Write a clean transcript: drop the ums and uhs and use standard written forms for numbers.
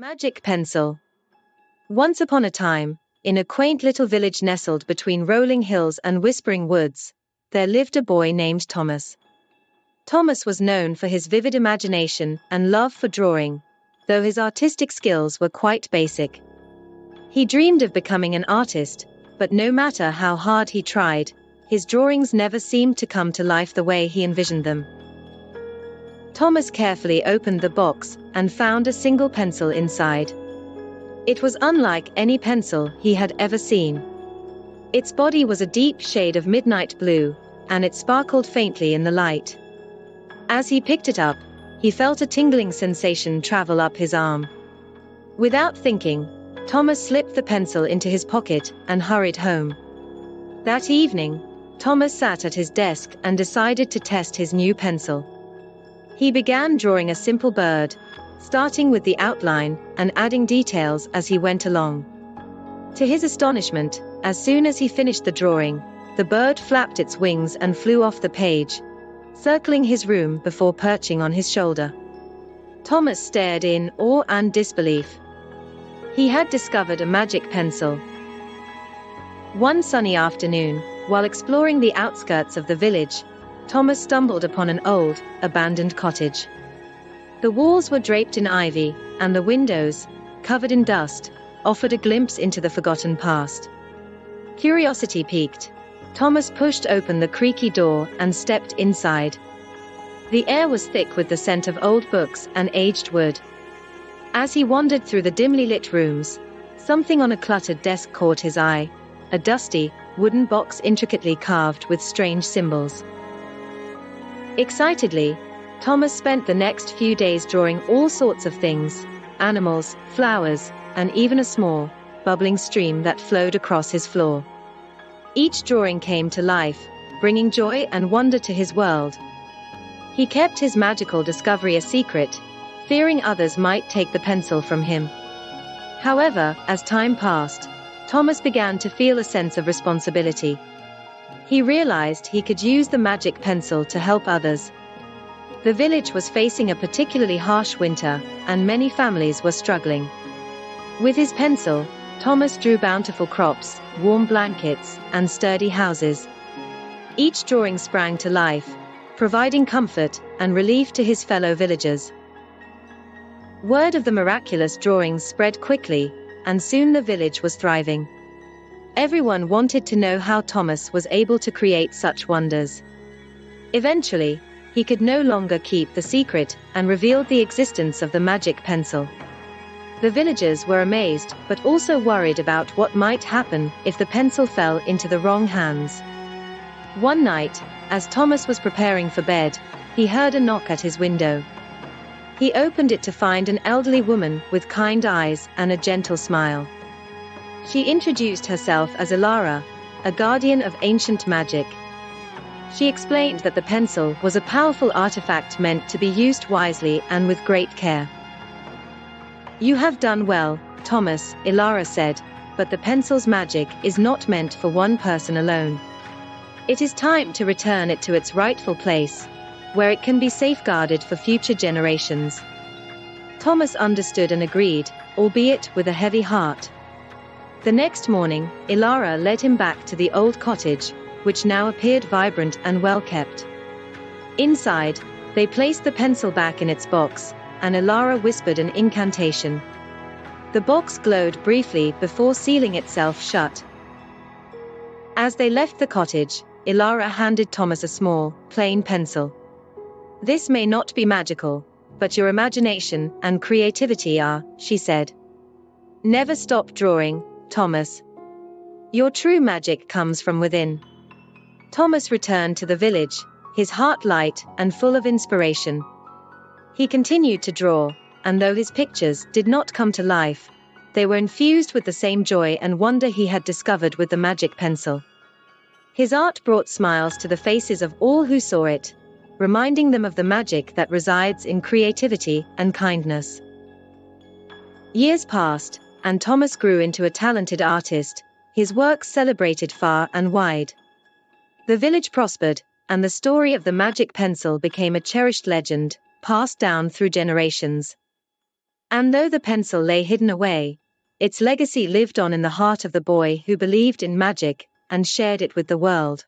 Magic Pencil. Once upon a time, in a quaint little village nestled between rolling hills and whispering woods, there lived a boy named Thomas. Thomas was known for his vivid imagination and love for drawing, though his artistic skills were quite basic. He dreamed of becoming an artist, but no matter how hard he tried, his drawings never seemed to come to life the way he envisioned them. Thomas carefully opened the box and found a single pencil inside. It was unlike any pencil he had ever seen. Its body was a deep shade of midnight blue, and it sparkled faintly in the light. As he picked it up, he felt a tingling sensation travel up his arm. Without thinking, Thomas slipped the pencil into his pocket and hurried home. That evening, Thomas sat at his desk and decided to test his new pencil. He began drawing a simple bird, starting with the outline and adding details as he went along. To his astonishment, as soon as he finished the drawing, the bird flapped its wings and flew off the page, circling his room before perching on his shoulder. Thomas stared in awe and disbelief. He had discovered a magic pencil. One sunny afternoon, while exploring the outskirts of the village, Thomas stumbled upon an old, abandoned cottage. The walls were draped in ivy, and the windows, covered in dust, offered a glimpse into the forgotten past. Curiosity piqued, Thomas pushed open the creaky door and stepped inside. The air was thick with the scent of old books and aged wood. As he wandered through the dimly lit rooms, something on a cluttered desk caught his eye, a dusty, wooden box intricately carved with strange symbols. Excitedly, Thomas spent the next few days drawing all sorts of things, animals, flowers, and even a small, bubbling stream that flowed across his floor. Each drawing came to life, bringing joy and wonder to his world. He kept his magical discovery a secret, fearing others might take the pencil from him. However, as time passed, Thomas began to feel a sense of responsibility. He realized he could use the magic pencil to help others. The village was facing a particularly harsh winter, and many families were struggling. With his pencil, Thomas drew bountiful crops, warm blankets, and sturdy houses. Each drawing sprang to life, providing comfort and relief to his fellow villagers. Word of the miraculous drawings spread quickly, and soon the village was thriving. Everyone wanted to know how Thomas was able to create such wonders. Eventually, he could no longer keep the secret and revealed the existence of the magic pencil. The villagers were amazed but also worried about what might happen if the pencil fell into the wrong hands. One night, as Thomas was preparing for bed, he heard a knock at his window. He opened it to find an elderly woman with kind eyes and a gentle smile. She introduced herself as Ilara, a guardian of ancient magic. She explained that the pencil was a powerful artifact meant to be used wisely and with great care. "You have done well, Thomas," Ilara said, "but the pencil's magic is not meant for one person alone. It is time to return it to its rightful place, where it can be safeguarded for future generations." Thomas understood and agreed, albeit with a heavy heart. The next morning, Ilara led him back to the old cottage, which now appeared vibrant and well-kept. Inside, they placed the pencil back in its box, and Ilara whispered an incantation. The box glowed briefly before sealing itself shut. As they left the cottage, Ilara handed Thomas a small, plain pencil. "This may not be magical, but your imagination and creativity are," she said. "Never stop drawing, Thomas. Your true magic comes from within." Thomas returned to the village, his heart light and full of inspiration. He continued to draw, and though his pictures did not come to life, they were infused with the same joy and wonder he had discovered with the magic pencil. His art brought smiles to the faces of all who saw it, reminding them of the magic that resides in creativity and kindness. Years passed, and Thomas grew into a talented artist, his work celebrated far and wide. The village prospered, and the story of the magic pencil became a cherished legend, passed down through generations. And though the pencil lay hidden away, its legacy lived on in the heart of the boy who believed in magic and shared it with the world.